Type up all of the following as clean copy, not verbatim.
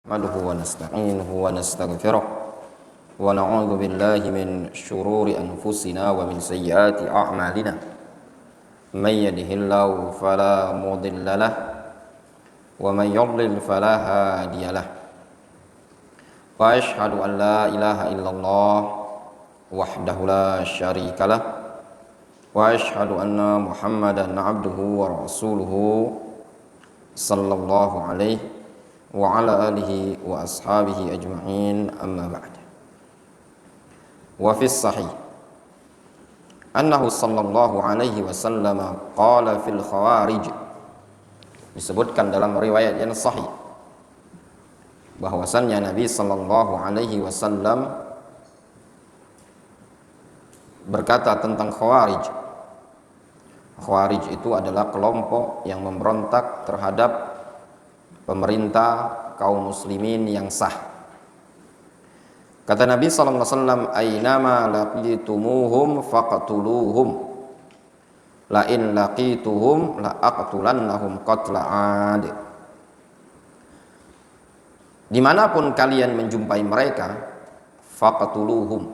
نحمده ونستعينه ونستغفره ونعوذ بالله من شرور أنفسنا ومن سيئات أعمالنا من يهده الله فلا مضل له ومن يضلل فلا هادي له وأشهد أن لا إله إلا الله وحده لا شريك له وأشهد أن محمدا عبده ورسوله صلى الله عليه وعلى آله وأصحابه أجمعين أما بعد. وفي الصحيح أنه صلى الله عليه وسلم قال في الخوارج, disebutkan dalam riwayat yang sahih bahwasannya Nabi sallallahu alaihi wasallam berkata tentang Khawarij. Khawarij itu adalah kelompok yang memberontak terhadap pemerintah kaum muslimin yang sah. Kata Nabi sallallahu alaihi wasallam, "Ainama laqitumuhum faqtuluhum. La in laqituhum la aqtulannahum qatla 'ad." Dimanapun kalian menjumpai mereka, faqtuluhum.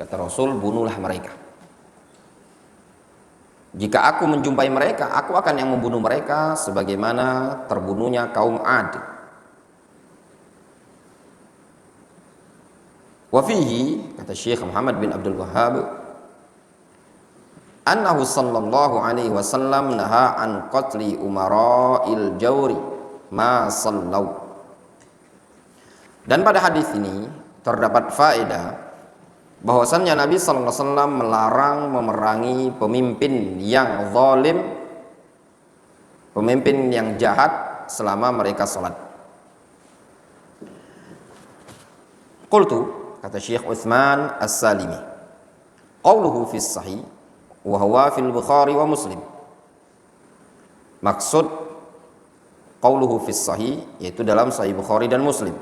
Kata Rasul, bunuhlah mereka. Jika aku menjumpai mereka, aku akan yang membunuh mereka sebagaimana terbunuhnya kaum Ad. Wa fihi, kata Syekh Muhammad bin Abdul Wahhab, annahu sallallahu alaihi wasallam naha an qatli umara'il jawri ma sallau. Dan pada hadis ini terdapat faedah bahwasannya Nabi sallallahu alaihi wasallam melarang memerangi pemimpin yang zalim, pemimpin yang jahat selama mereka salat. Qultu, kata Syekh Utsman As-Salimi, qauluhu fis sahih wa huwa fil Bukhari wa Muslim. Maksud qauluhu fis sahih yaitu dalam Sahih Bukhari dan Muslim.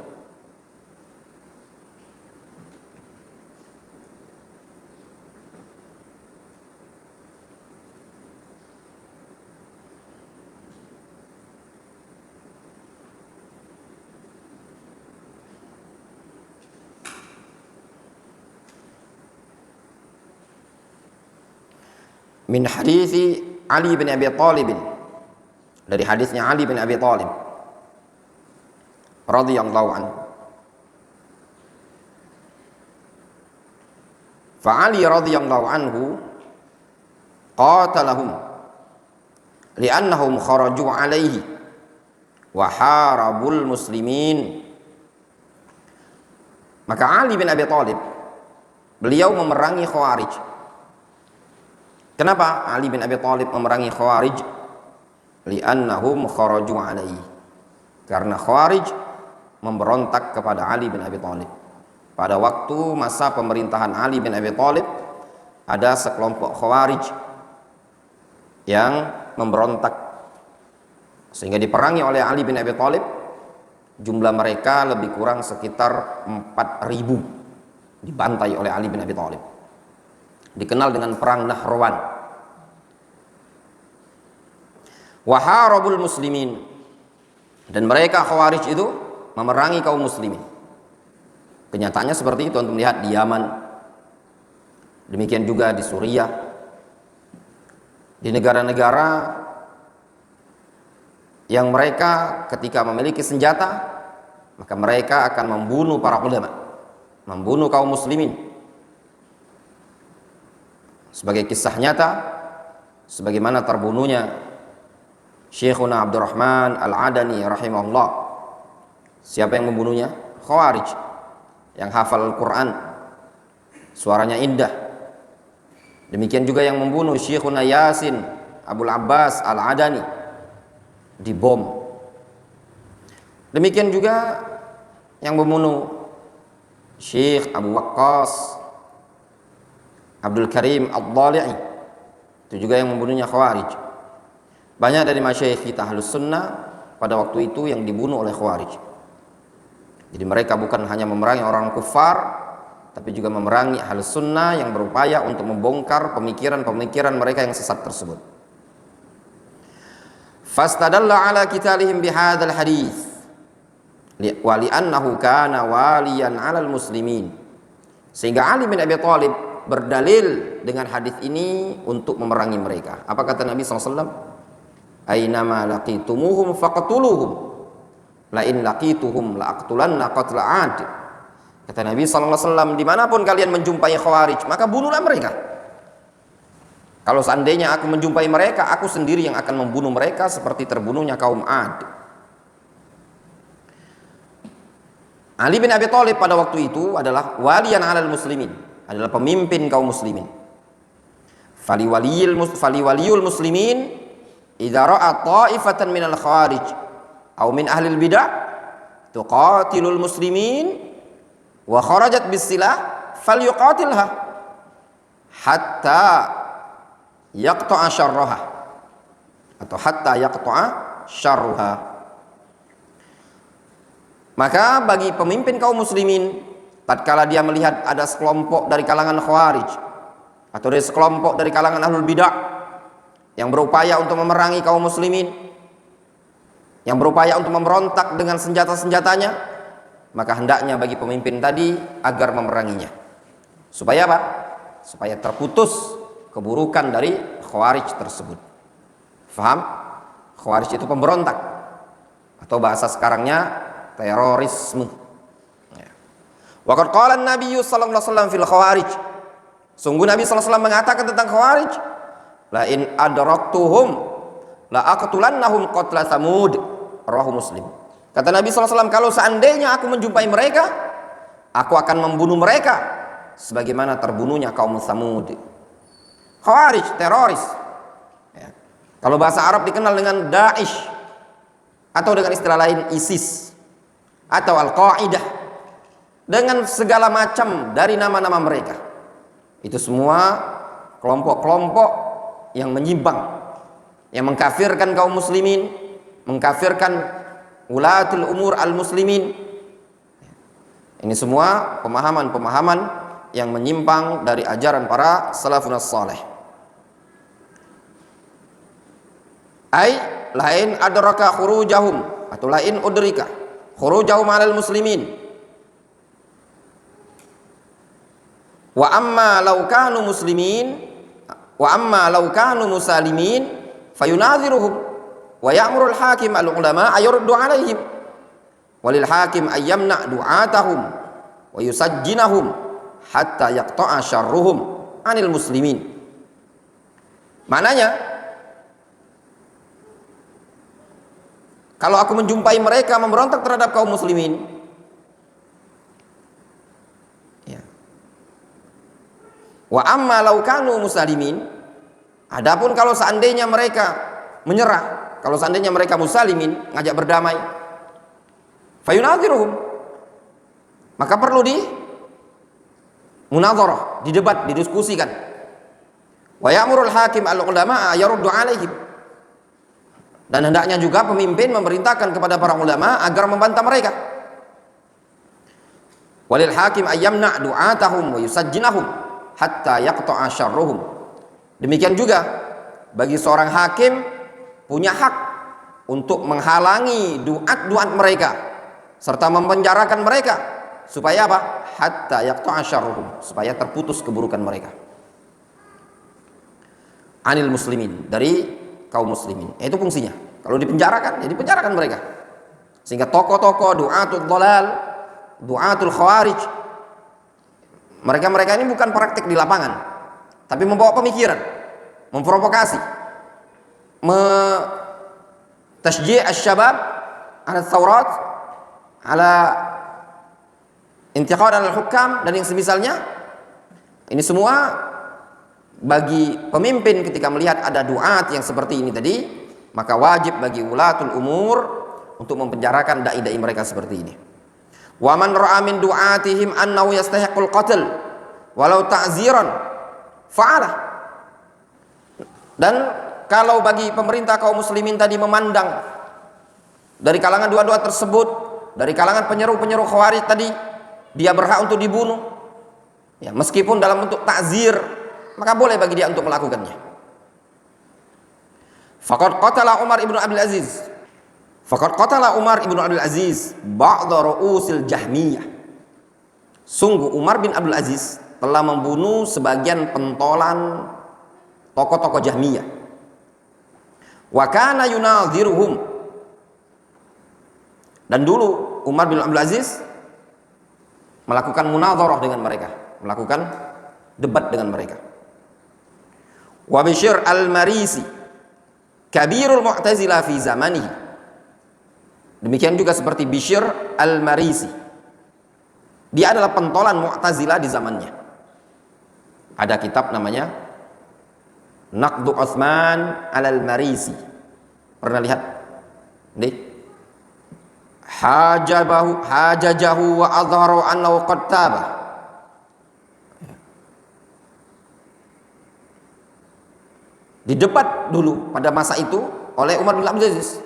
Min hadithi Ali bin Abi Thalib, dari hadisnya Ali bin Abi Thalib radhiyallahu anhu. Fa Ali radhiyallahu anhu qatalahum li'annahum kharaju alaihi wa harabul muslimin. Maka Ali bin Abi Thalib, beliau memerangi Khawarij. Kenapa Ali bin Abi Thalib memerangi Khawarij? Li'annahum kharaju alaihi. Karena Khawarij memberontak kepada Ali bin Abi Thalib. Pada waktu masa pemerintahan Ali bin Abi Thalib, ada sekelompok Khawarij yang memberontak sehingga diperangi oleh Ali bin Abi Thalib. Jumlah mereka lebih kurang sekitar 4.000 dibantai oleh Ali bin Abi Thalib. Dikenal dengan perang Nahrawan. Waharabul muslimin, dan mereka Khawarij itu memerangi kaum muslimin. Kenyataannya seperti itu, untuk melihat di Yaman, demikian juga di Suriah, di negara-negara yang mereka ketika memiliki senjata, maka mereka akan membunuh para ulama, membunuh kaum muslimin. Sebagai kisah nyata, sebagaimana terbunuhnya Syekhuna Abdurrahman Al-Adani rahimahullah. Siapa yang membunuhnya? Khawarij yang hafal Al-Quran, suaranya indah. Demikian juga yang membunuh Syekhuna Yasin Abul Abbas Al-Adani, dibom. Demikian juga yang membunuh Syekh Abu Waqqas Abdul Karim Ad-Dhali'i, itu juga yang membunuhnya Khawarij. Banyak dari masyayikh kita Ahlus Sunnah pada waktu itu yang dibunuh oleh Khawarij. Jadi mereka bukan hanya memerangi orang kufar, tapi juga memerangi Ahlus Sunnah yang berupaya untuk membongkar pemikiran-pemikiran mereka yang sesat tersebut. Fastadalla ala qitalihim bihadzal hadits. wa li'annahu kana waliyan 'alal muslimin. Sehingga Ali bin Abi Thalib berdalil dengan hadis ini untuk memerangi mereka. Apa kata Nabi SAW? Ainama laqitumuhum faqtuluhum la in laqituhum la aqtulanna qatla 'ad. Kata Nabi SAW, dimanapun kalian menjumpai Khawarij, maka bunuhlah mereka. Kalau seandainya aku menjumpai mereka, aku sendiri yang akan membunuh mereka seperti terbunuhnya kaum 'Ad. Ali bin Abi Thalib pada waktu itu adalah waliyan 'alal muslimin, adalah pemimpin kaum muslimin. Fali waliyul muslimin idza ra'a ta'ifatan minal khawarij aw min ahlil bid'ah tuqatilul muslimin wa kharajat bisilah falyuqatilha hatta yaqta'a syarraha atau hatta yaqta'a syarruha. Maka bagi pemimpin kaum muslimin, tatkala dia melihat ada sekelompok dari kalangan Khawarij atau dari sekelompok dari kalangan ahlul bidah yang berupaya untuk memerangi kaum muslimin, yang berupaya untuk memberontak dengan senjata-senjatanya, maka hendaknya bagi pemimpin tadi agar memeranginya. Supaya apa? Supaya terputus keburukan dari Khawarij tersebut. Faham? Khawarij itu pemberontak, atau bahasa sekarangnya terorisme. Wa qad qala an-nabiy sallallahu alaihi wasallam fil khawarij. Sungguh Nabi sallallahu alaihi wasallam mengatakan tentang Khawarij, la in adraktuhum la aqtulannahum qatla Tsamud. Rawahu Muslim. Kata Nabi sallallahu alaihi wasallam, kalau seandainya aku menjumpai mereka, aku akan membunuh mereka sebagaimana terbunuhnya kaum Tsamud. Khawarij, teroris. Ya. Kalau bahasa Arab dikenal dengan Daesh, atau dengan istilah lain ISIS atau Al-Qa'idah, dengan segala macam dari nama-nama mereka. Itu semua kelompok-kelompok yang menyimpang, yang mengkafirkan kaum muslimin, mengkafirkan ulatul umur al-muslimin. Ini semua pemahaman-pemahaman yang menyimpang dari ajaran para salafun salih. Ai lain adraka khurujahum atau lain udrika khurujahum 'alal muslimin wa amma law kanu muslimin wa amma law kanu musalimin fayunadhiruhum wa ya'muru al-hakim al-ulama ayurdu 'alaihim walil hakim ayyamna du'atahum wa yusajjinahum hatta yaqta'a syarruhum 'anil muslimin. Maknanya, kalau aku menjumpai mereka memberontak terhadap kaum muslimin, ya. Wa amma law kanu musalimin, adapun kalau seandainya mereka menyerah, kalau seandainya mereka musalimin, ngajak berdamai, fayunadhiruhum, maka perlu di munadharah, didebat, didiskusikan. Wa ya'murul hakim al-ulama yaruddu 'alaihim, dan hendaknya juga pemimpin memerintahkan kepada para ulama agar membantah mereka. Walil hakim ayyamna du'atahum wa yusajjinahum hatta yaqta'a syarruhum. Demikian juga bagi seorang hakim punya hak untuk menghalangi duat-duat mereka serta memenjarakan mereka supaya apa? Hatta yaqta'a syarruhum, supaya terputus keburukan mereka. Anil muslimin, dari kaum muslimin. Itu fungsinya. Kalau dipenjarakan, ya dipenjarakan mereka. Sehingga tokoh-tokoh du'atul dhalal, du'atul khawarij, mereka-mereka ini bukan praktik di lapangan, tapi membawa pemikiran, memprovokasi, tasji' asy-syabab ala thawrat, ala intiqad al-hukam dan yang semisalnya. Ini semua bagi pemimpin ketika melihat ada duat yang seperti ini tadi, maka wajib bagi ulatul umur untuk mempenjarakan dai-dai mereka seperti ini. Wa man ra'a min du'atihim annahu yastahiqul qatl walau ta'ziran fa'alah. Dan kalau bagi pemerintah kaum muslimin tadi memandang dari kalangan dua-dua tersebut, dari kalangan penyeru-penyeru Khawarij tadi, dia berhak untuk dibunuh, ya, meskipun dalam bentuk ta'zir, maka boleh bagi dia untuk melakukannya. Faqad qatala Umar ibn Abdul Aziz Faqad qatala Umar ibn Abdul Aziz ba'da ru'usil Jahmiyah. Sungguh Umar bin Abdul Aziz telah membunuh sebagian pentolan tokoh-tokoh Jahmiyah. Wa kana yunadhiruhum. Dan dulu Umar bin Abdul Aziz melakukan munadharah dengan mereka, melakukan debat dengan mereka. Wa Bishr al-Marisi kabirul Mu'tazilah fi zamanihi. Demikian juga seperti Bishr al-Marisi. Dia adalah pentolan Mu'tazilah di zamannya. Ada kitab namanya Naqdu Utsman al-Marisi. Pernah lihat? Nih. Hajajahu wa adharu annahu qad taba. Didebat dulu pada masa itu oleh Umar bin Abdul Aziz.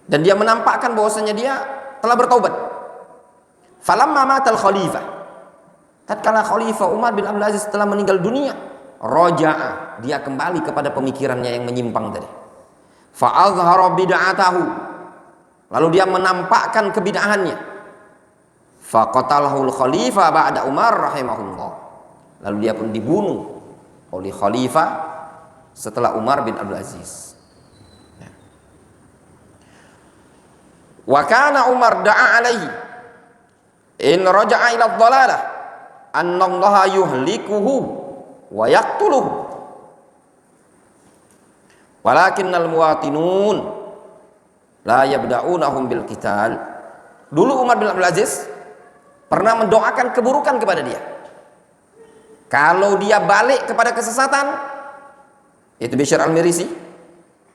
Dan dia menampakkan bahwasanya dia telah bertaubat. Falamma matal khalifah. Tatkala Khalifah Umar bin Abdul Aziz telah meninggal dunia, raja'a, dia kembali kepada pemikirannya yang menyimpang tadi. Fa azhara bid'atahu. Lalu dia menampakkan kebid'ahannya. Fa qatalahul khalifah ba'da Umar rahimahullah. Lalu dia pun dibunuh oleh khalifah setelah Umar bin Abdul Aziz. Wa kana Umar da'a alaihi in raja'a ila dhalalah anna Allah yuhlikuhu wa yaqtuluhu walakinnal muwatinun la yabda'unahum bil qital. Dulu Umar bin Abdul Aziz pernah mendoakan keburukan kepada dia. Kalau dia balik kepada kesesatan, itu Bishr al-Marisi,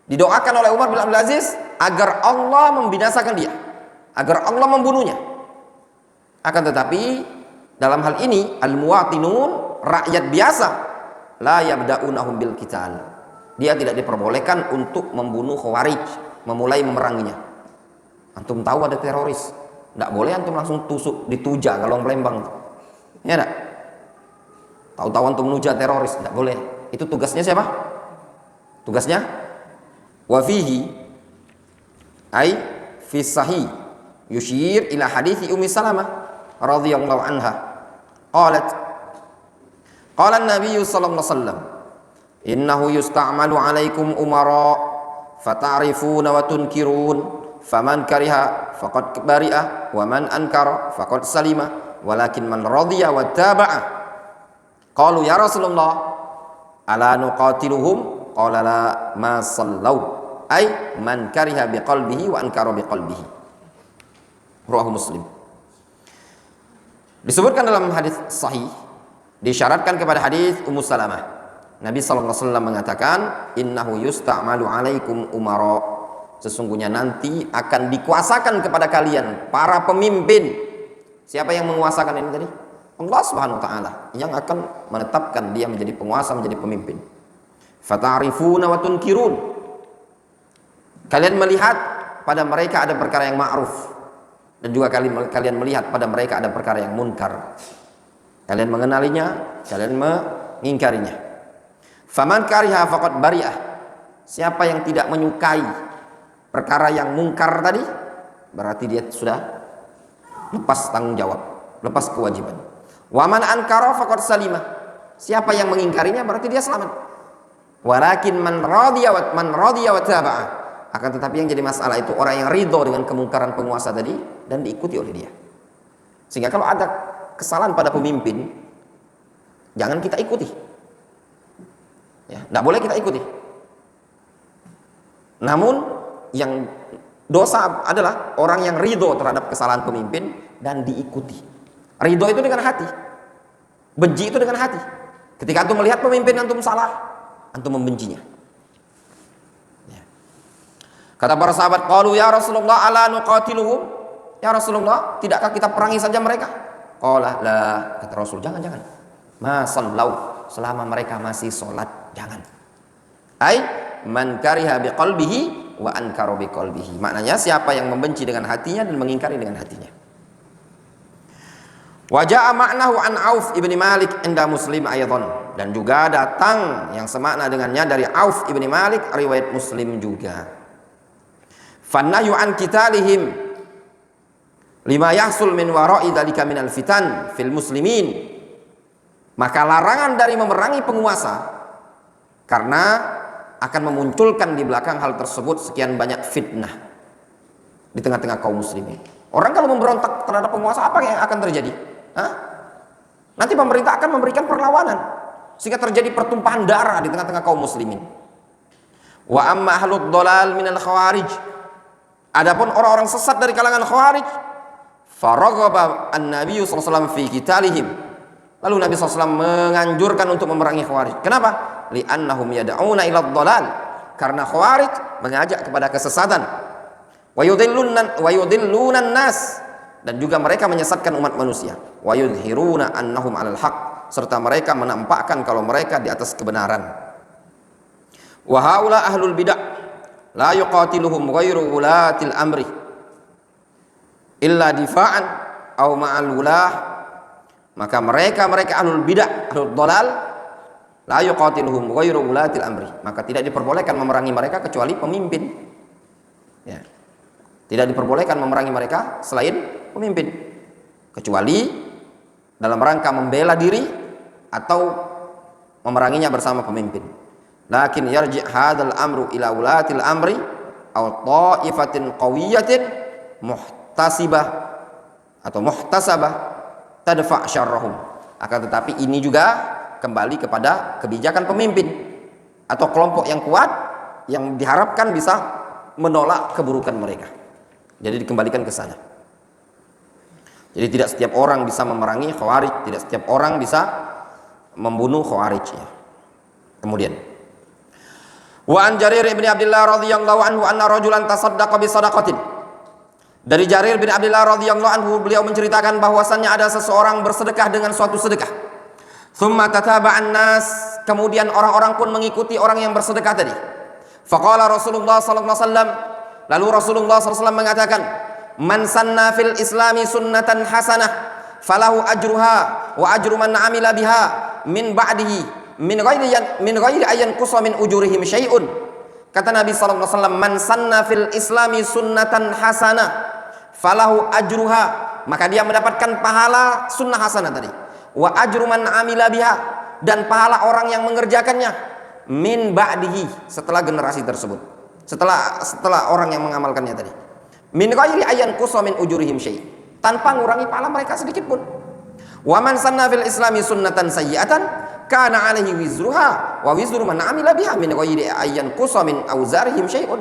didoakan oleh Umar bin Abdul Aziz agar Allah membinasakan dia, agar Allah membunuhnya. Akan tetapi dalam hal ini al-muwatinun, rakyat biasa, la yabda'unahum bil qital. Dia tidak diperbolehkan untuk membunuh Khawarij, memulai memeranginya. Antum tahu ada teroris, tidak boleh antum langsung tusuk dituja kalau Palembang. Ya enggak? Tahu-tahu antum nuja teroris, tidak boleh. Itu tugasnya siapa? Tugasnya wa fihi ay fi sahih yushir ila hadithi Ummi Salamah radhiyallahu anha qalat qala an-nabiy sallallahu alaihi wasallam innahu yusta'malu alaikum umara fata'rifuna wa tunkirun faman kariha faqad bari'a wa man ankara faqad salima walakin man radiya wa taba'a. Qalu ya Rasulullah ala nuqatiluhum qala la ma sallau ay man kariha biqalbihi wa ankara biqalbihi. Rawahu Muslim. Disebutkan dalam hadis sahih, disyaratkan kepada hadis Ummu Salamah, Nabi sallallahu alaihi wasallam mengatakan innahu yusta'malu alaikum umara, sesungguhnya nanti akan dikuasakan kepada kalian para pemimpin. Siapa yang menguasakan ini tadi? Allah Subhanahu wa taala yang akan menetapkan dia menjadi penguasa, menjadi pemimpin. Fata'rifuna wa tunkirun. Kalian melihat pada mereka ada perkara yang ma'ruf, dan juga kalian melihat pada mereka ada perkara yang munkar. Kalian mengenalinya, kalian mengingkarinya. Faman kariha faqad bari'ah. Siapa yang tidak menyukai perkara yang munkar tadi, berarti dia sudah lepas tanggung jawab, lepas kewajiban. Wa man ankara faqad salimah. Siapa yang mengingkarinya berarti dia selamat. Walakin man radiya wa taba'a. Akan tetapi yang jadi masalah itu orang yang ridho dengan kemungkaran penguasa tadi dan diikuti oleh dia. Sehingga kalau ada kesalahan pada pemimpin, jangan kita ikuti. Ya, tidak boleh kita ikuti. Namun yang dosa adalah orang yang ridho terhadap kesalahan pemimpin dan diikuti. Ridho itu dengan hati, benci itu dengan hati. Ketika antum melihat pemimpin antum salah, antum membencinya. Kata para sahabat, qalu ya Rasulullah ala nuqatiluhum? Ya Rasulullah, tidakkah kita perangi saja mereka? Qala la, kata Rasul, jangan. Ma sallau, selama mereka masih salat, jangan. Ai man kariha biqalbihi wa ankara biqalbihi. Maknanya siapa yang membenci dengan hatinya dan mengingkari dengan hatinya. Wa jaa ma'nahu an Auf ibni Malik inda Muslim aydan, dan juga datang yang semakna dengannya dari Auf ibni Malik riwayat Muslim juga. Fannahyu an qitalihim lima yahsul min wara'i dzalika minal fitan fil muslimin. Maka larangan dari memerangi penguasa karena akan memunculkan di belakang hal tersebut sekian banyak fitnah di tengah-tengah kaum muslimin. Orang kalau memberontak terhadap penguasa, apa yang akan terjadi? Hah? Nanti pemerintah akan memberikan perlawanan sehingga terjadi pertumpahan darah di tengah-tengah kaum muslimin. Wa amma ahlud dhalal minal khawarij, adapun orang-orang sesat dari kalangan khawarij, faraghaba an-nabiy sallallahu alaihi wasallam fi qitalihim, lalu Nabi SAW menganjurkan untuk memerangi khawarij. Kenapa? Li'annahum yad'una ila dhalal, karena khawarij mengajak kepada kesesatan. Wa yudhilluna nas, dan juga mereka menyesatkan umat manusia. Wa yudhiruna annahum 'alal haq, serta mereka menampakkan kalau mereka di atas kebenaran. Wa haula ahlul bid'ah la yuqatiluhum ghairu ulatil amri illa difa'an aw ma'al ulah. Maka mereka ahlul bid'ah, ahlul dhalal, la yuqatiluhum ghairu ulatil amri, maka tidak diperbolehkan memerangi mereka kecuali pemimpin. Ya. Tidak diperbolehkan memerangi mereka selain pemimpin, kecuali dalam rangka membela diri atau memeranginya bersama pemimpin. Lakin yarji' hadzal amru ila ulatil amri aw ta'ifatin qawiyatin muhtasibah atau muhtasabah tadfa' syarrahum. Akan tetapi ini juga kembali kepada kebijakan pemimpin atau kelompok yang kuat yang diharapkan bisa menolak keburukan mereka. Jadi dikembalikan ke sana. Jadi tidak setiap orang bisa memerangi khawarij, tidak setiap orang bisa membunuh khawarij. Kemudian wa an Jarir bin Abdullah radhiyallahu anhu anna rajulan tasaddaqa bi sadaqatin. Dari Jarir bin Abdullah radhiyallahu anhu, beliau menceritakan bahwasannya ada seseorang bersedekah dengan suatu sedekah. Tsumma tataba'an nas, kemudian orang-orang pun mengikuti orang yang bersedekah tadi. Faqala Rasulullah sallallahu alaihi wasallam, lalu Rasulullah sallallahu alaihi wasallam mengatakan, man sanna fil islami sunnatan hasanah falahu ajruha wa ajru man amila biha min ba'dihi min ghairi ayyan qusa min ujurihim syai'un. Kata Nabi sallallahu alaihi wasallam, man sanna fil islami sunnatan hasanah falahu ajruha, maka dia mendapatkan pahala sunnah hasanah tadi, wa ajru man amila biha, dan pahala orang yang mengerjakannya, min ba'dihi, setelah generasi tersebut, setelah orang yang mengamalkannya tadi, min ghairi ayyan qusa min ujurihim syai', tanpa ngurangi pahala mereka sedikit pun. Wa man sanna fil islami sunnatan sayyi'atan kana alaihi wizruha wa wizru man amila biha min ghairi ayyan qusa min auzarihim syai'un.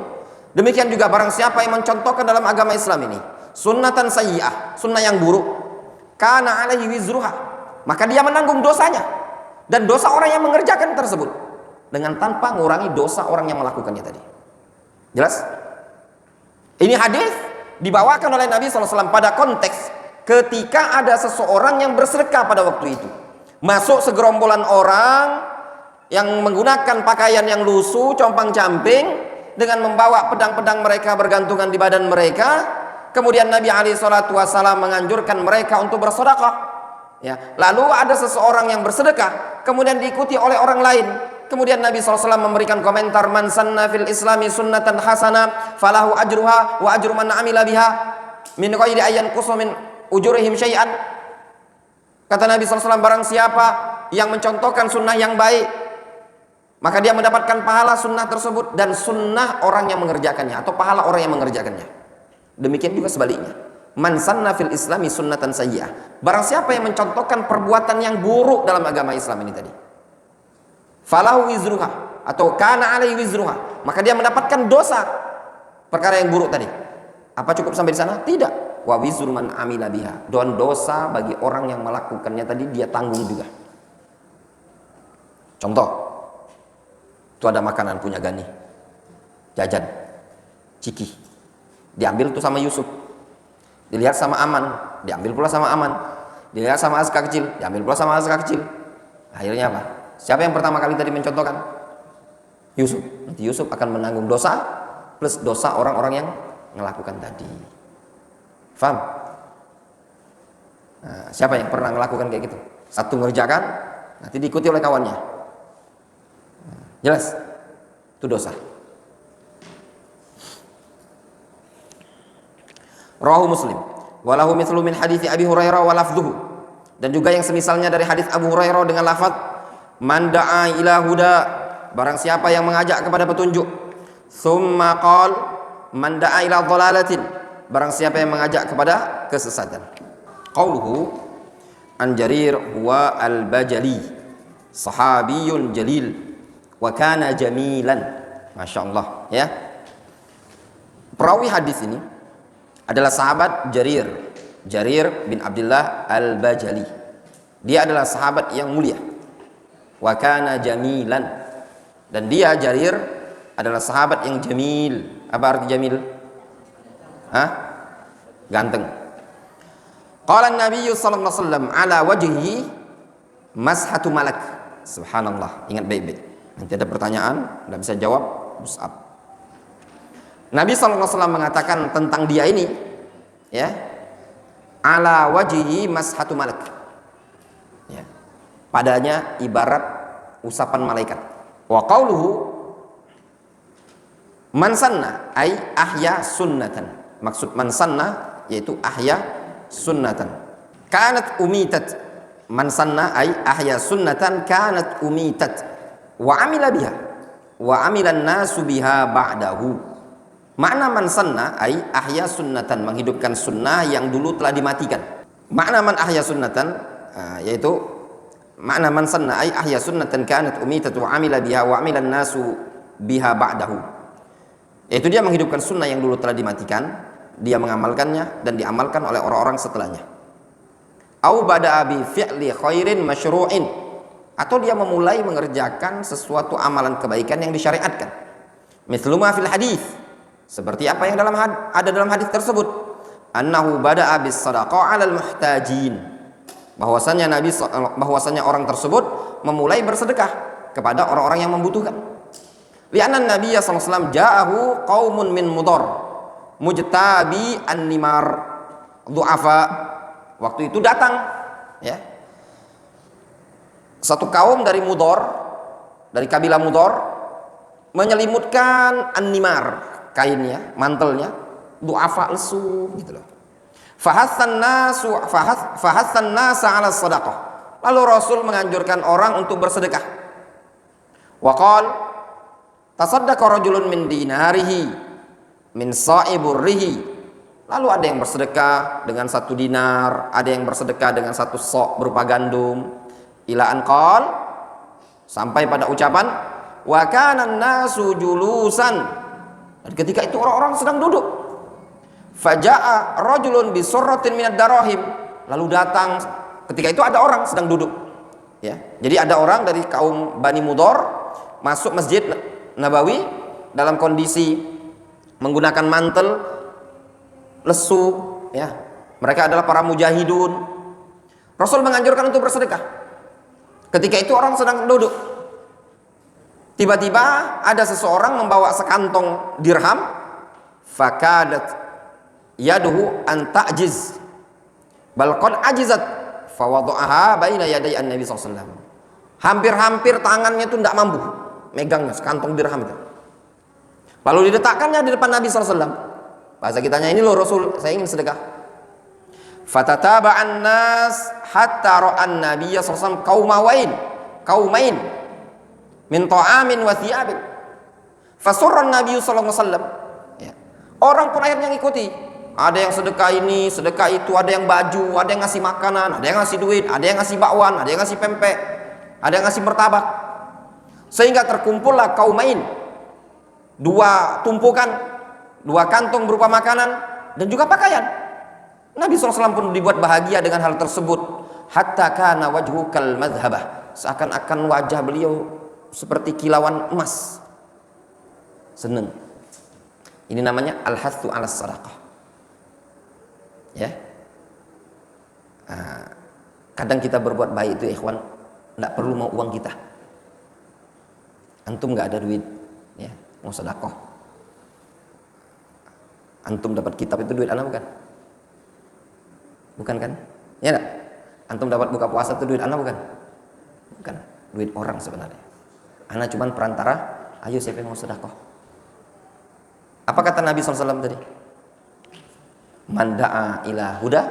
Demikian juga barang siapa yang mencontohkan dalam agama Islam ini sunnatan sayyi'ah, sunnah yang buruk, kana alaihi wizruha, maka dia menanggung dosanya dan dosa orang yang mengerjakan tersebut dengan tanpa mengurangi dosa orang yang melakukannya tadi. Jelas? Ini hadis dibawakan oleh Nabi SAW pada konteks ketika ada seseorang yang bersedekah pada waktu itu. Masuk segerombolan orang yang menggunakan pakaian yang lusuh, compang-camping, dengan membawa pedang-pedang mereka bergantungan di badan mereka. Kemudian Nabi SAW menganjurkan mereka untuk bersedekah. Ya. Lalu ada seseorang yang bersedekah, kemudian diikuti oleh orang lain. Kemudian Nabi SAW memberikan komentar, man sanna fil islami sunnatan hasanah falahu ajruha wa ajru man amila biha min ghairi ayyan qusa min ujurihim syai'an. Kata Nabi SAW, barang siapa yang mencontohkan sunnah yang baik, maka dia mendapatkan pahala sunnah tersebut dan sunnah orang yang mengerjakannya, atau pahala orang yang mengerjakannya. Demikian juga sebaliknya, man sanna fil islami sunnatan sayyi'ah, barang siapa yang mencontohkan perbuatan yang buruk dalam agama Islam ini tadi, falahu wizruha atau kana alaihi wizruha, maka dia mendapatkan dosa perkara yang buruk tadi. Apa cukup sampai di sana? Tidak. Wa wizru man amila biha, dan dosa bagi orang yang melakukannya tadi dia tanggung juga. Contoh, itu ada makanan punya Gani, jajan, ciki, diambil tuh sama Yusuf, dilihat sama Aman, diambil pula sama Aman, dilihat sama Aska kecil, diambil pula sama Aska kecil. Akhirnya apa? Siapa yang pertama kali tadi mencontohkan? Yusuf. Nanti Yusuf akan menanggung dosa plus dosa orang-orang yang melakukan tadi. Faham? Nah, siapa yang pernah melakukan kayak gitu? Satu ngerjakan, nanti diikuti oleh kawannya. Jelas? Itu dosa. Rawahu Muslim. Walahu mithlu min hadits Abi Hurairah wa lafdhuhu. Dan juga yang semisalnya dari hadis Abu Hurairah dengan lafaz man da'a ila huda, barang siapa yang mengajak kepada petunjuk. Tsumma qala man da'a ila dhalalatin, barang siapa yang mengajak kepada kesesatan. Qauluhu an Jarir huwa al-Bajali, sahabiyun jalil wa kana jamilan. Masyaallah ya. Perawi hadis ini adalah sahabat Jarir bin Abdullah al-Bajali. Dia adalah sahabat yang mulia. Wa kana jamilan, dan dia Jarir adalah sahabat yang jamil. Apa arti jamil? Ganteng. Qala an-nabiy sallallahu alaihi wasallam ala wajhihi mashatu malak. Subhanallah, ingat baik-baik. Nanti ada pertanyaan, enggak bisa jawab, mus'ab. Nabi sallallahu alaihi wasallam mengatakan tentang dia ini, ya, ala wajhihi mashatu malak. Ya. Padanya ibarat usapan malaikat. Wa qauluhu man sanna ay ahya sunnatan. Maksud man sanna yaitu ahya sunnatan. Kanat umitat. Man sanna ay ahya sunnatan kanat umitat wa amila biha wa amilan nasu biha ba'dahu. Makna man sanna ay ahya sunnatan, menghidupkan sunnah yang dulu telah dimatikan. Makna man ahya sunnatan yaitu makna man sanna ay ahya sunnatan kanat umitat wa amila biha wa amilan nasu biha ba'dahu, yaitu dia menghidupkan sunnah yang dulu telah dimatikan, dia mengamalkannya dan diamalkan oleh orang-orang setelahnya. Au bada'a bi fi'li khairin masyru'in, atau dia memulai mengerjakan sesuatu amalan kebaikan yang disyariatkan. Mithlu ma fil hadis, seperti apa yang ada dalam hadis tersebut. Annahu bada'a bis shadaqah 'alal muhtajin, bahwasanya orang tersebut memulai bersedekah kepada orang-orang yang membutuhkan. Li'anna Nabiy sallallahu alaihi wasallam ja'ahu qaumun min Mudar mujtabi an-nimar du'afa. Waktu itu datang, ya, satu kaum dari Mudar, dari kabilah Mudar, menyelimutkan an-nimar, kainnya, mantelnya, du'afa, lesu, gitu loh. Fahassan nasa 'ala shadaqah. Lalu Rasul menganjurkan orang untuk bersedekah. Wa qala tasaddaqa rajulun min dinarihi min sa'i burrihi. Lalu ada yang bersedekah dengan 1 dinar, ada yang bersedekah dengan 1 sok berupa gandum. Ila an qal, sampai pada ucapan wa kana an-nasu julusan. Dan ketika itu orang-orang sedang duduk. Faja'a rajulun bi surratin minad darahim. Lalu datang, ketika itu ada orang sedang duduk. Ya. Jadi ada orang dari kaum Bani Mudar masuk Masjid Nabawi dalam kondisi menggunakan mantel lesu, ya. Mereka adalah para mujahidun. Rasul menganjurkan untuk bersedekah. Ketika itu orang sedang duduk. Tiba-tiba ada seseorang membawa sekantong dirham. Fakadat yaduhu an ta'jiz bal qad ajizat fawada'aha baina yaday an-nabi sallallahu alaihi wasallam. Hampir-hampir tangannya itu tidak mampu megangnya sekantong dirham itu. Lalu diletakkannya di depan Nabi sallallahu alaihi wasallam. Bahasa kitanya, ini loh Rasul, saya ingin sedekah. Fatataba'an nas hatta ra'an nabiyya sallallahu alaihi wasallam qaumain min ta'amin wa thiyabin. Fasurra an-nabiy sallallahu alaihi wasallam. Ya. Orang pun akhirnya ngikuti. Ada yang sedekah ini, sedekah itu, ada yang baju, ada yang ngasih makanan, ada yang ngasih duit, ada yang ngasih bakwan, ada yang ngasih pempek, ada yang ngasih martabak. Sehingga terkumpullah qaumain, 2 tumpukan, 2 kantong berupa makanan dan juga pakaian. Nabi SAW pun dibuat bahagia dengan hal tersebut. Hatta kana wajhu kal madhhabah, seakan-akan wajah beliau seperti kilauan emas. Senang. Ini namanya al-hathu 'ala shadaqah. Ya. Kadang kita berbuat baik itu ikhwan, enggak perlu mau uang kita. Antum enggak ada duit, ya, mau sedekah. Antum dapat kitab itu duit anak bukan? Bukan kan? Ya enggak? Antum dapat buka puasa itu duit anak bukan? Bukan, duit orang sebenarnya. Anak cuman perantara, ayo siapa yang mau sedekah? Apa kata Nabi SAW tadi? Man da'a ila huda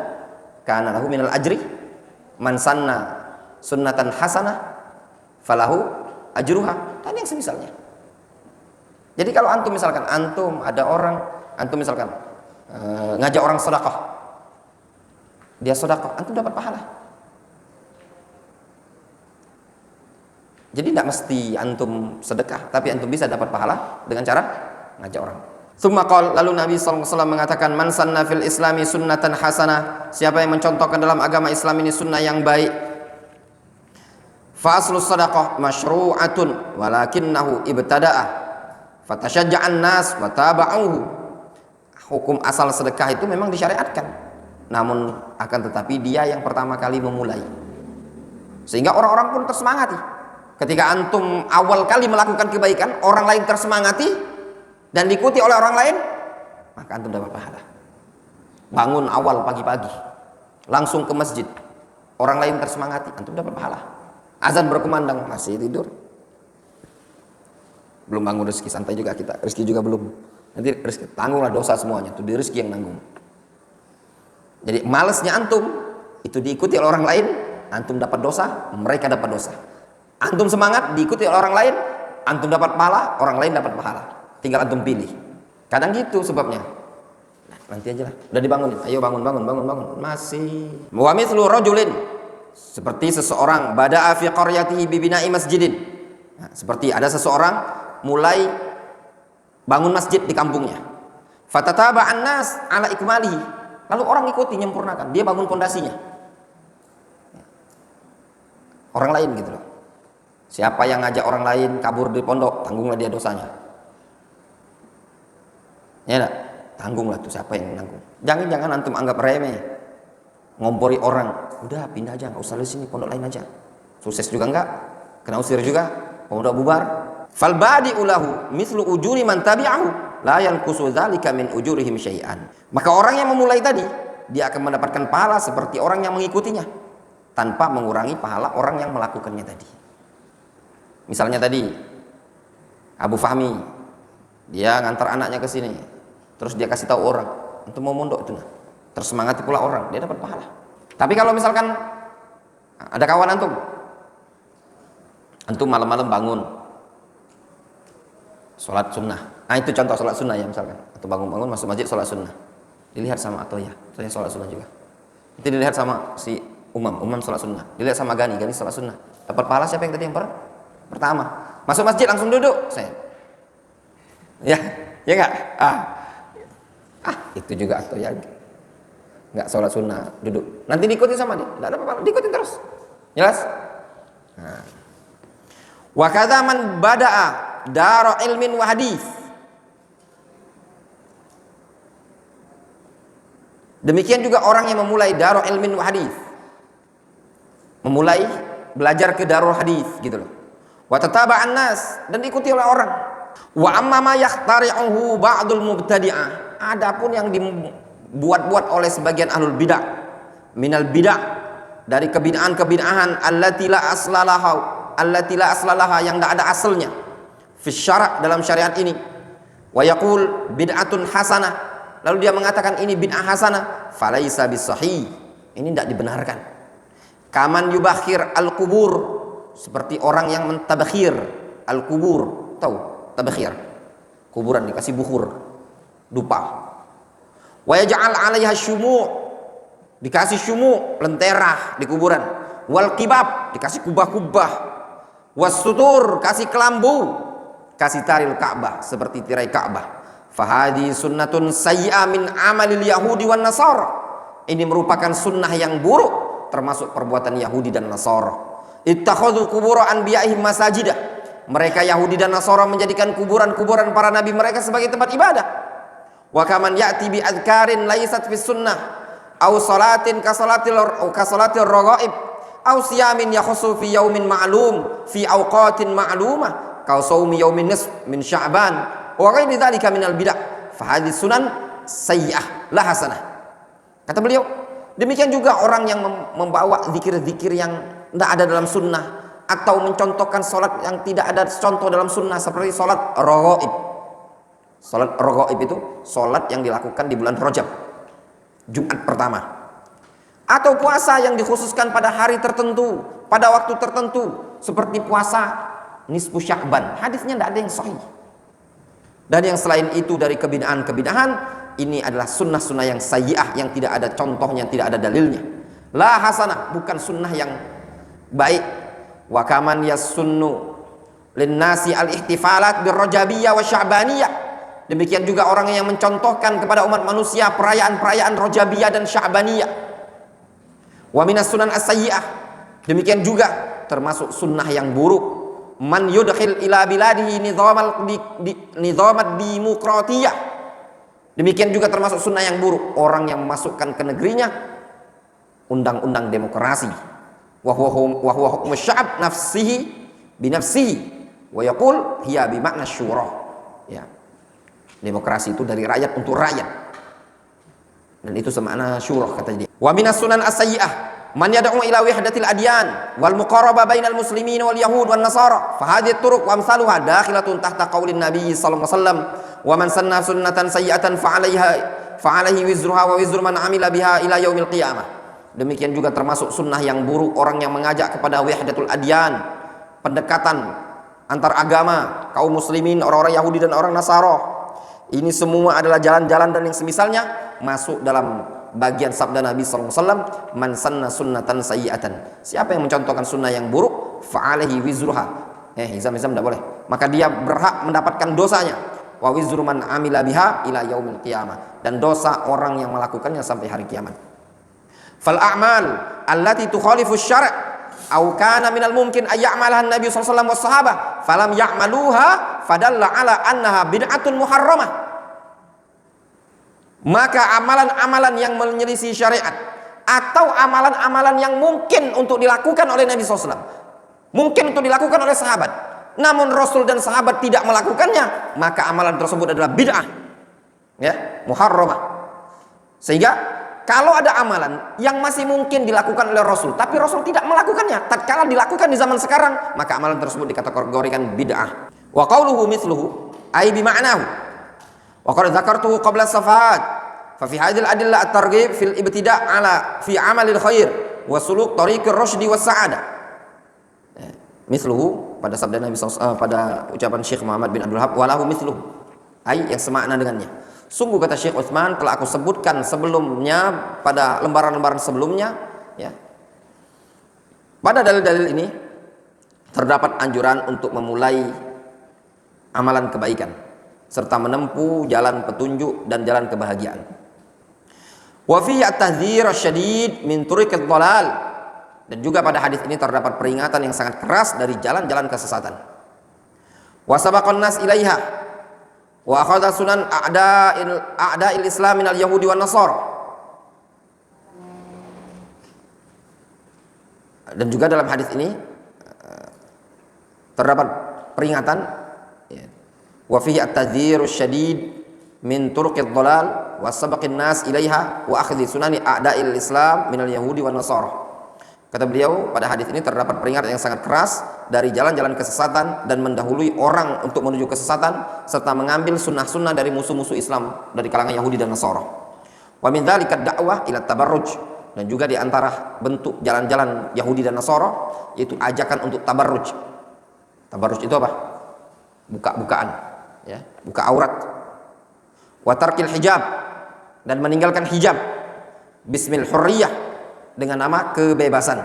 kana lahu minal ajri man sanna sunnatan hasanah falahu ajruha, dan yang semisalnya. Jadi kalau antum misalkan ada orang antum misalkan ngajak orang sedekah, dia sedekah, antum dapat pahala. Jadi tidak mesti antum sedekah, tapi antum bisa dapat pahala dengan cara ngajak orang. Tsumma qala, lalu Nabi sallallahu alaihi wasallam mengatakan, man sanna fil islami sunnatan hasanah, siapa yang mencontohkan dalam agama Islam ini sunnah yang baik, fa aslu sadaqah masyru'atun walakinnahu ibtada'a fatashajja'an nas wa taba'uhu. Hukum asal sedekah itu memang disyariatkan, namun akan tetapi dia yang pertama kali memulai, sehingga orang-orang pun tersemangati. Ketika antum awal kali melakukan kebaikan, orang lain tersemangati dan diikuti oleh orang lain, maka antum dapat pahala. Bangun awal pagi-pagi, langsung ke masjid, orang lain tersemangati, antum dapat pahala. Azan berkumandang, masih tidur, belum bangun, rezeki santai juga kita, rezeki juga belum. Nanti rezeki tanggunglah dosa semuanya, itu di rezeki yang nanggung. Jadi malesnya antum itu diikuti oleh orang lain, antum dapat dosa, mereka dapat dosa. Antum semangat diikuti oleh orang lain, antum dapat pahala, orang lain dapat pahala. Tinggal antum pilih. Kadang gitu sebabnya. Nah, nanti aja lah. Udah dibangunin. Ayo bangun. Masih. Wa mithlu rajulin, seperti seseorang bada'a fi qaryatihi bi bina'i masjidin. Nah, seperti ada seseorang mulai bangun masjid di kampungnya. Fatataba'an nas ala ikmalihi. Lalu orang ikuti menyempurnakan. Dia bangun pondasinya. Orang lain gitu loh. Siapa yang ngajak orang lain kabur di pondok, tanggunglah dia dosanya. Ya enggak? Tanggunglah tuh siapa yang menanggung. Jangan antum anggap remeh. Ngompori orang, udah pindah aja, enggak usah di sini, pondok lain aja. Sukses juga enggak? Kena usir juga, pondok bubar. Fal badi'u lahu mithlu ujuri man tabi'ahu la yanqusu dzalika min ujurihim syai'an. Maka orang yang memulai tadi, dia akan mendapatkan pahala seperti orang yang mengikutinya, tanpa mengurangi pahala orang yang melakukannya tadi. Misalnya tadi Abu Fahmi, dia ngantar anaknya ke sini, terus dia kasih tahu orang, untuk mau mondok itu, tersemangati pula orang, dia dapat pahala. Tapi kalau misalkan ada kawan antum malam-malam bangun, sholat sunnah, nah itu contoh sholat sunnah ya misalkan, atau bangun-bangun masuk masjid sholat sunnah, dilihat sama Atoya, saya sholat sunnah juga, itu dilihat sama si Umam sholat sunnah, dilihat sama Gani sholat sunnah, dapat pahala siapa yang tadi yang pertama masuk masjid langsung duduk, saya ya enggak, itu juga atau ya enggak sholat sunnah duduk, nanti diikuti sama dia, enggak ada apa-apa, diikutin terus, jelas. Nah. Wa kadza man bada'a dara ilmin wa hadis, demikian juga orang yang memulai dara ilmin wa hadis, memulai belajar ke darul hadis gitu loh. Wa tataba'an nas, dan diikuti oleh orang. Wa amma ma yakhtari'uhu ba'dul mubtadi'ah, adapun yang dibuat-buat oleh sebagian ahlul bidah, minal bidah, dari kebid'ahan allati la aslalaha yang tidak ada asalnya, fi syara', dalam syariat ini. Wa yaqul bid'atun hasanah, lalu dia mengatakan ini bid'ah hasanah, falaisa bisahih, ini tidak dibenarkan. Kaman yubakhir al-qubur, seperti orang yang mentabakhir al-kubur, tahu tabakhir, kuburan dikasih bukhur, dupa. Wa yaj'al 'alaiha syumu', dikasih syumu', lentera di kuburan. Wal qibab, dikasih kubah-kubah. Was sutur, kasih kelambu, kasih taril Ka'bah, seperti tirai Ka'bah. Fahadi sunnatun sayyi'ah min amalil yahudi wan nasara, ini merupakan sunnah yang buruk, termasuk perbuatan Yahudi dan Nasara. Ittakhadhu qubur anbiya'ihim masajidah, mereka Yahudi dan Nasara menjadikan kuburan-kuburan para nabi mereka sebagai tempat ibadah. Wa kaman ya'ti bi adkarin laysat fi sunnah aw salatin ka salatil raghaib aw siyamin yakhussu fi yaumin ma'lum fi awqatin ma'lumah ka shaumi yaumin nisf min sya'ban wa ghairi dzalika minal bid'ah fa hadhihi sunan sayyi'ah la hasanah. Kata beliau, demikian juga orang yang membawa zikir-zikir yang tidak ada dalam sunnah, atau mencontohkan sholat yang tidak ada contoh dalam sunnah, seperti sholat raghaib. Sholat raghaib itu sholat yang dilakukan di bulan Rajab. Jumat pertama. Atau puasa yang dikhususkan pada hari tertentu, pada waktu tertentu, seperti puasa nisfu Sya'ban. Hadisnya tidak ada yang sahih. Dan yang selain itu dari kebid'ahan-kebid'ahan, ini adalah sunnah-sunnah yang sayyi'ah, yang tidak ada contohnya, tidak ada dalilnya. La hasanah, bukan sunnah yang baik. Wa kaman yasunnu linnasi al-ihtifalat birrajabiyyah wa sya'baniyah. Demikian juga orang yang mencontohkan kepada umat manusia perayaan-perayaan Rajabiyah dan Sya'baniyah. Wa minas sunan as-sayyi'ah. Demikian juga termasuk sunnah yang buruk. Man yudkhil ila biladihi nizamat demokratiyah. Demikian juga termasuk sunnah yang buruk, orang yang memasukkan ke negerinya undang-undang demokrasi. Wa huwa hukmu sya'ab nafsihi binafsihi wa yaqul hiya bi makna syura. Ya. Demokrasi itu dari rakyat untuk rakyat. Dan itu semakna syura kata dia. Wa minas sunan as-sayyi'ah man yad'u ila wahdatil adyan wal muqarabah bainal muslimin wal yahud wan nasara. Fa hadhihi turuq wa amsaluha dakhilatun tahta qaulin nabiy sallallahu alaihi wasallam wa man sanna sunnatan sayyi'atan fa 'alaihi wizruha wa wizru man 'amila biha ila yaumil qiyamah. Demikian juga termasuk sunnah yang buruk orang yang mengajak kepada wahdatul adyan, pendekatan antar agama kaum muslimin, orang-orang Yahudi dan orang Nasara. Ini semua adalah jalan-jalan dan yang semisalnya masuk dalam bagian sabda Nabi sallallahu alaihi wasallam, man sanna sunnatan sayyi'atan. Siapa yang mencontohkan sunnah yang buruk, fa'alaihi wizruha. Hizam tidak boleh. Maka dia berhak mendapatkan dosanya. Wa wizru man amila biha ila yaumil qiyamah. Dan dosa orang yang melakukannya sampai hari kiamat. Fal a'mal allati tukhalifu syara' au kana minal mumkin ay ya'malaha an-nabi sallallahu alaihi wasallam was sahabah falam ya'maluha fadalla ala annaha bid'atun muharramah. Maka amalan-amalan yang menyelisih syariat atau amalan-amalan yang mungkin untuk dilakukan oleh Nabi SAW, mungkin untuk dilakukan oleh sahabat, namun Rasul dan sahabat tidak melakukannya, maka amalan tersebut adalah bid'ah, ya, muharramah. Sehingga kalau ada amalan yang masih mungkin dilakukan oleh Rasul, tapi Rasul tidak melakukannya, tatkala dilakukan di zaman sekarang, maka amalan tersebut dikategorikan bid'ah. Wa qauluhu mithluhu ay bi ma'nahu. Wa qad dzakartuhu qabla safahat. Fa fi hadhil adillah at-targhib fil ibtida' ala fi amalil khair wa suluk tariqir rasydi was sa'adah. Mithluhu pada sabda Nabi pada ucapan Syekh Muhammad bin Abdul Wahhab, walahu mithluhu ay yang semakna dengannya. Sungguh kata Syekh Utsman telah aku sebutkan sebelumnya pada lembaran-lembaran sebelumnya, ya. Pada dalil-dalil ini terdapat anjuran untuk memulai amalan kebaikan serta menempuh jalan petunjuk dan jalan kebahagiaan. Wa fi at-tahdhir asy-syadid min turuqid dhalal. Dan juga pada hadis ini terdapat peringatan yang sangat keras dari jalan-jalan kesesatan. Wa sabaqan nas ilaiha wa akhadha sunan a'da'il Islam minal yahudi wan nasara. Dan juga dalam hadis ini terdapat peringatan, ya. Wa fihi at-tadhirus syadid min turuqid dhalal wa sabaqin nas ilaiha wa akhdhi sunani a'da'il Islam minal yahudi wan nasara. Kata beliau, pada hadis ini terdapat peringatan yang sangat keras dari jalan-jalan kesesatan dan mendahului orang untuk menuju kesesatan serta mengambil sunnah-sunnah dari musuh-musuh Islam dari kalangan Yahudi dan Nasara. Wa min dzalika ad-da'wah ila tabarruj, dan juga di antara bentuk jalan-jalan Yahudi dan Nasara yaitu ajakan untuk tabarruj. Tabarruj itu apa? Buka-bukaan, ya, buka aurat. Wa tarkil hijab, dan meninggalkan hijab. Bismil hurriyah, dengan nama kebebasan.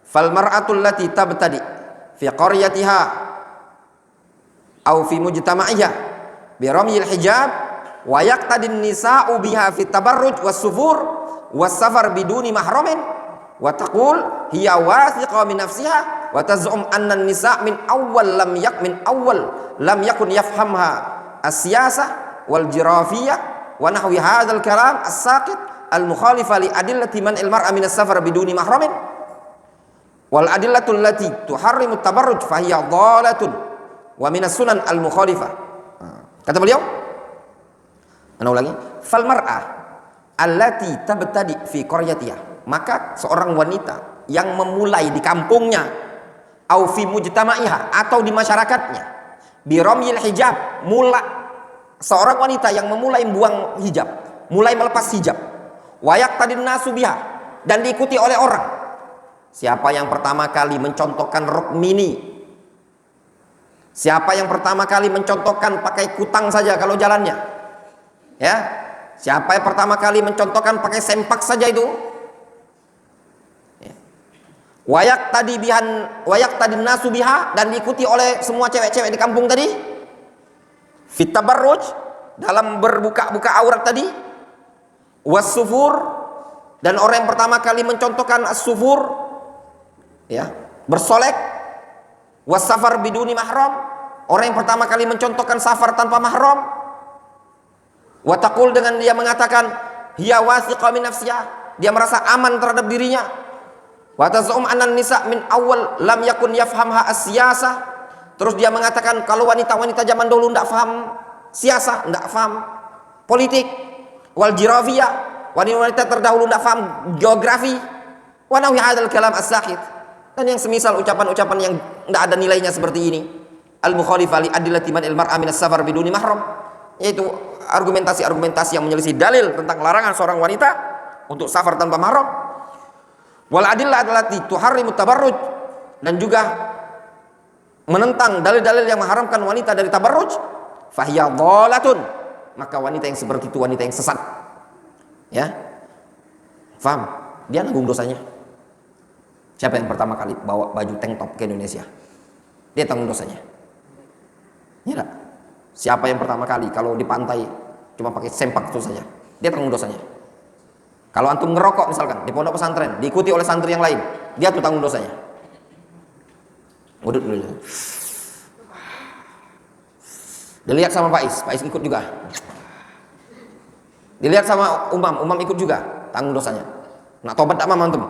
Fal mar'atul lati tabtadi fi qaryatiha aw fi mujtama'iha bi ramyil hijab wa yaqtadin nisa'u biha fi tabarruj was sufur was safar biduni mahramin wa taqul hiya wathiqa min nafsiha wa taz'um anna an-nisa' min awwal lam yakun yafhamha as-siyasah wal jirafiyah wa nahwi hadzal kalam as-saqit al-mukhalifa li adillati man al-mar'a min as-safar biduni mahramin wal adillatu allati tuharrimu at-tabarruj fa hiya dhalatun wa min as-sunan al-mukhalifah. Kata beliau, ana ulangi, fal mar'ah allati tabtadi fi qaryatiha, maka seorang wanita yang memulai di kampungnya au fi mujtama'iha atau di masyarakatnya bi ramyil hijab, seorang wanita yang memulai buang hijab, mulai melepas hijab, wa yaqtadin nasu biha, dan diikuti oleh orang. Siapa yang pertama kali mencontohkan rok mini? Siapa yang pertama kali mencontohkan pakai kutang saja kalau jalannya? Ya. Siapa yang pertama kali mencontohkan pakai sempak saja itu? Ya. Wayak tadi nasu biha, dan diikuti oleh semua cewek-cewek di kampung tadi. Fit tabarruj, dalam berbuka-buka aurat tadi. Was-sufur, dan orang yang pertama kali mencontohkan as-sufur, ya, bersolek. Was-safar biduni mahram, orang yang pertama kali mencontohkan safar tanpa mahram. Wa taqul, dengan dia mengatakan hiya wasiqa min nafsiha, dia merasa aman terhadap dirinya. Wa tazum annan nisa min awal lam yakun yafhamha as-siyasah, terus dia mengatakan kalau wanita-wanita zaman dulu tidak paham siasah, tidak paham politik. Wal jirafiyah, wanita terdahulu tidak paham geografi. Wa nahwi hadzal kalam as-sakhit, dan yang semisal ucapan-ucapan yang tidak ada nilainya seperti ini. Al-mukhalifah li adillati man al-mar'a min as-safar biduni mahram, yaitu argumentasi-argumentasi yang menyelisih dalil tentang larangan seorang wanita untuk safar tanpa mahram. Wal adillah allati tuharrimu tabarruj, dan juga menentang dalil-dalil yang mengharamkan wanita dari tabarruj. Fahiya dhalatun, maka wanita yang seperti itu wanita yang sesat. Ya. Faham? Dia nanggung dosanya. Siapa yang pertama kali bawa baju tank top ke Indonesia? Dia tanggung dosanya. Ya enggak? Siapa yang pertama kali kalau di pantai cuma pakai sempak itu saja? Dia tanggung dosanya. Kalau antum ngerokok misalkan di pondok pesantren, diikuti oleh santri yang lain, dia tuh tanggung dosanya. Udut dulu. Dilihat sama Faiz ikut juga. Dilihat sama Umam ikut juga, tanggung dosanya. Nak tobat tak mamam antum?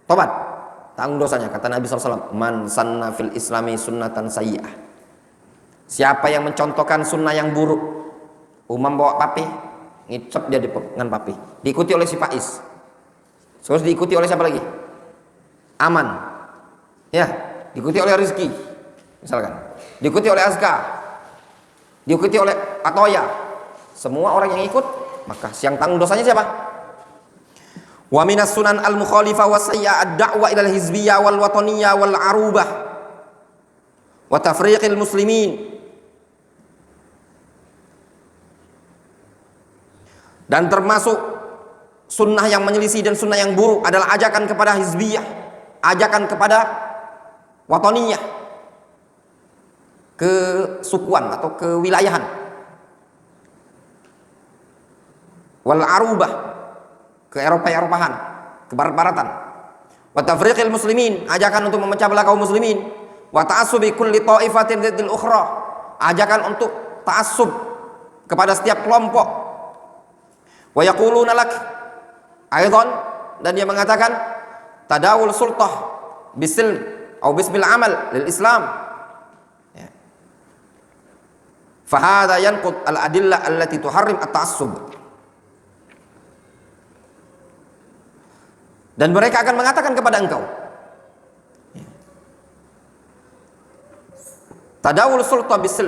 Tobat, tanggung dosanya. Kata Nabi SAW, man sanna fil islami sunnatan sayyi'ah, siapa yang mencontohkan sunnah yang buruk. Umam bawa papi, ngicep dia dengan papi, diikuti oleh si Faiz, terus diikuti oleh siapa lagi? Aman, ya, diikuti oleh Rizki misalkan, diikuti oleh Azka, diikuti oleh Atoya. Semua orang yang ikut, maka yang tanggung dosanya siapa? Wa minas sunan al-mukhalifah wa sayyi'ah ad-da'wa ila al-hizbiyyah wal wataniyah wal arubah wa tafriqil muslimin. Dan termasuk sunnah yang menyelisih dan sunnah yang buruk adalah ajakan kepada hizbiyah, ajakan kepada wataniyah, kesukuan atau kewilayahan, wal arubah, ke Eropa-Eropahan, ke barat-baratan, wa tafriqil muslimin, ajakan untuk memecah belah kaum muslimin, wa ta'assubi kulli ta'ifatin lidzil ukhra, ajakan untuk ta'assub kepada setiap kelompok. Wa yaquluna lak aidan, dan dia mengatakan tadawul sultah bisil atau bismil amal lil Islam. Ya. Fa hadha yanqud al adillah allati tuharrim at-ta'assub. Dan mereka akan mengatakan kepada engkau, tadawul sultah bisil,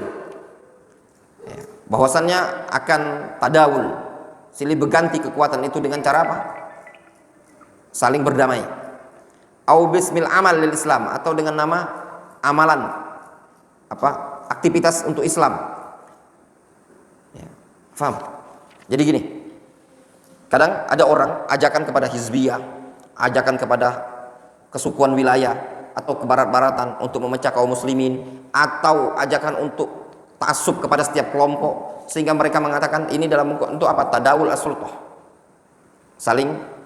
bahwasannya akan tadawul, silih berganti kekuatan itu dengan cara apa? Saling berdamai. Au bismil amal lil Islam, atau dengan nama amalan, apa? Aktivitas untuk Islam. Ya, faham? Jadi gini, kadang ada orang ajakan kepada hizbiyah, ajakan kepada kesukuan wilayah atau kebarat-baratan untuk memecah kaum muslimin, atau ajakan untuk ta'assub kepada setiap kelompok, sehingga mereka mengatakan ini dalam untuk apa? Tadawul as-sultah, saling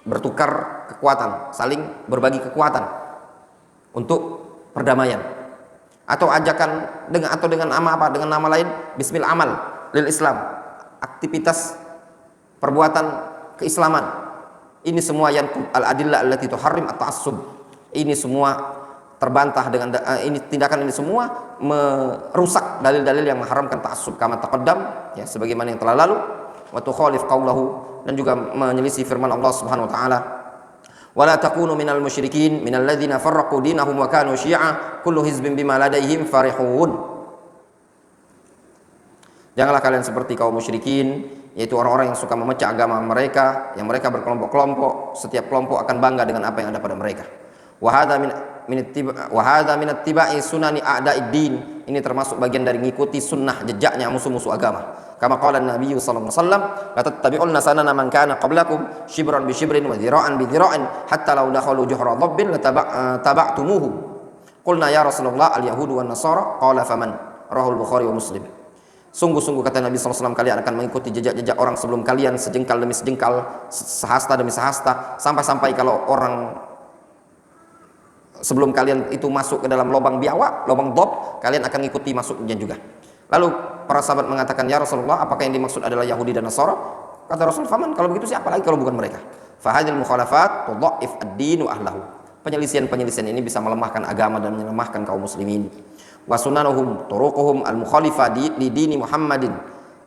bertukar kekuatan, saling berbagi kekuatan untuk perdamaian, atau ajakan dengan nama apa? Dengan nama lain, bismil amal lil Islam, aktivitas perbuatan keislaman. Ini semua yang al-adillah allati tuharrim at-ta'assub. Ini semua terbantah dengan ini, tindakan ini semua merusak dalil-dalil yang mengharamkan ta'assub kama taqaddam, ya, sebagaimana yang telah lalu. Wa tukhalif qaulahu, dan juga menyelisih firman Allah Subhanahu wa taala, wala takunu minal musyrikin minal ladzina farraqu dinahum wa kanu syi'a kullu hizbin bima ladaihim farihun. Janganlah kalian seperti kaum musyrikin, yaitu orang-orang yang suka memecah agama mereka, yang mereka berkelompok-kelompok, setiap kelompok akan bangga dengan apa yang ada pada mereka. Wa hadza min ittiba'i sunani a'da'id din. Ini termasuk bagian dari mengikuti sunnah jejaknya musuh-musuh agama. Kama qala Nabi sallallahu alaihi wasallam, la tattabi'unna sanana man kana qablakum shibran bi shibrin wa dhira'an bi dhira'in hatta law dakhalu juhra dhabbin taba'tumuhu. Qulna ya Rasulullah al-yahudu wan nasara, qala faman? Rahul Bukhari wa Muslim. Sungguh-sungguh kata Nabi SAW, kalian akan mengikuti jejak-jejak orang sebelum kalian, sejengkal demi sejengkal, sehasta demi sehasta, sampai-sampai kalau orang sebelum kalian itu masuk ke dalam lubang biawak, lubang dob, kalian akan mengikuti masuknya juga. Lalu para sahabat mengatakan, ya Rasulullah, apakah yang dimaksud adalah Yahudi dan Nasara? Kata Rasul, faman, kalau begitu siapa lagi kalau bukan mereka? Fahadil mukhalafat tudha'if ad-din wa ahlahu. Penyelisihan-penyelisihan ini bisa melemahkan agama dan melemahkan kaum muslimin. Wa sunanuhum turuquhum al-mukhalifa li dini Muhammadin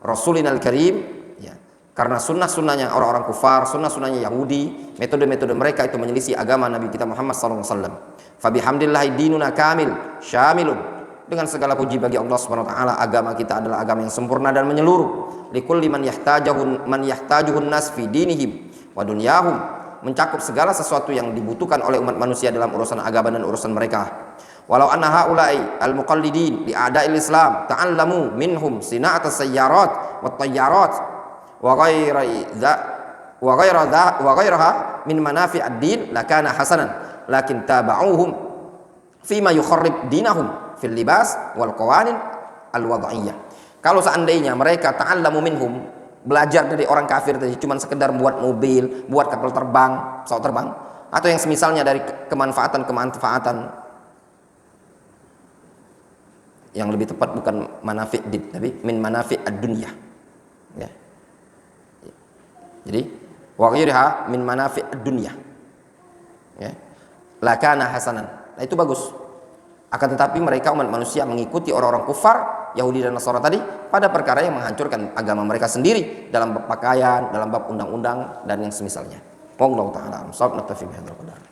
Rasulina al-Karim, ya. Karena sunnah-sunnahnya orang-orang kufar, sunnah-sunnahnya Yahudi, metode-metode mereka itu menyelisih agama Nabi kita Muhammad sallallahu alaihi wasallam. Fa bihamdillahi dinuna kamil syamilun. Dengan segala puji bagi Allah Subhanahu wa taala, agama kita adalah agama yang sempurna dan menyeluruh. Likulli man yahtajuhun nas fi dinihim wa dunyahum, mencakup segala sesuatu yang dibutuhkan oleh umat manusia dalam urusan agama dan urusan mereka. Walau anna haula'i al-muqallidin li a'da'il Islam ta'allamu minhum sina'at as-sayyarat wat tayyarat wa ghairaha min manafi' ad-din lakana hasanan, lakin taba'uhum fima yukharrib dinahum fil libas wal qawanin al-wad'iyyah. Kalau seandainya mereka ta'allamu minhum, belajar dari orang kafir tadi, cuma sekedar buat mobil, buat kapal terbang, pesawat terbang, atau yang semisalnya dari kemanfaatan yang lebih tepat bukan manafi' din, tapi min manafi' ad-dunya, ya. Jadi wa ghairiha min manafi' ad-dunya, ya, lakana hasanan. Nah, itu bagus. Akan tetapi mereka umat manusia mengikuti orang-orang kufar Yahudi dan Nasara tadi pada perkara yang menghancurkan agama mereka sendiri, dalam bab pakaian, dalam bab undang-undang dan yang semisalnya. Wallahu ta'ala a'lam. Naktafi bihadzal qadar.